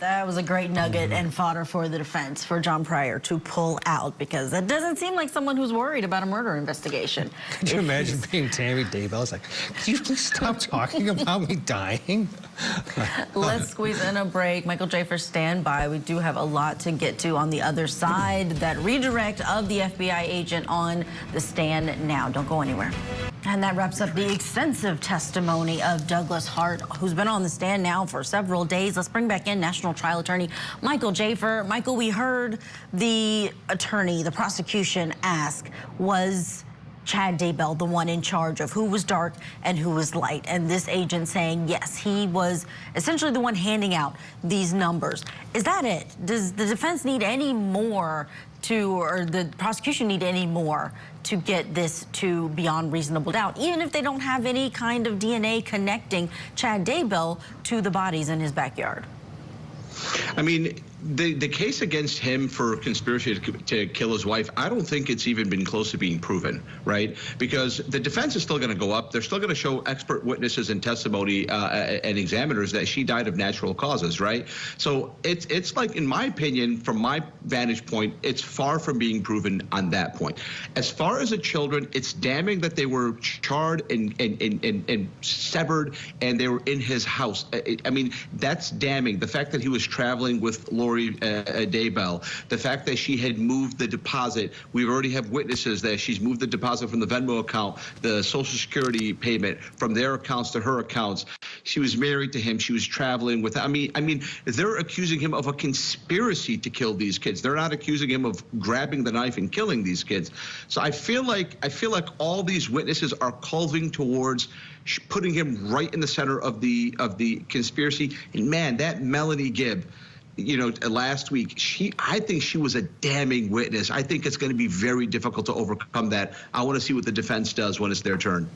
That was a great nugget and fodder for the defense for John Pryor to pull out, because that doesn't seem like someone who's worried about a murder investigation. Could you imagine being Tammy Daybell? It's like, could you please stop talking about me dying? Let's squeeze in a break. Michael Jaafar, stand by. We do have a lot to get to on the other side. That redirect of the FBI agent on the stand now. Don't go anywhere. And that wraps up the extensive testimony of Douglas Hart, who's been on the stand now for several days. Let's bring back in National Trial Attorney Michael Jaafar. Michael, we heard the attorney, the prosecution, ask, was Chad Daybell the one in charge of who was dark and who was light? And this agent saying, yes, he was essentially the one handing out these numbers. Is that it? Does the defense need any more or the prosecution need any more to get this to beyond reasonable doubt, even if they don't have any kind of DNA connecting Chad Daybell to the bodies in his backyard? I mean, the case against him for conspiracy to kill his wife, I don't think it's even been close to being proven, right? Because the defense is still going to go up. They're still going to show expert witnesses and testimony and examiners that she died of natural causes, right? So it's like, in my opinion, from my vantage point, it's far from being proven on that point. As far as the children, it's damning that they were charred and severed and they were in his house. I mean, that's damning. The fact that he was traveling with Lori Daybell, the fact that she had moved the deposit. We already have witnesses that she's moved the deposit from the Venmo account, the Social Security payment from their accounts to her accounts. She was married to him. She was traveling with. I mean, they're accusing him of a conspiracy to kill these kids. They're not accusing him of grabbing the knife and killing these kids. So I feel like all these witnesses are culving towards putting him right in the center of the conspiracy. And man, that Melanie Gibb, you know, last week, I think she was a damning witness. I think it's going to be very difficult to overcome that. I want to see what the defense does when it's their turn.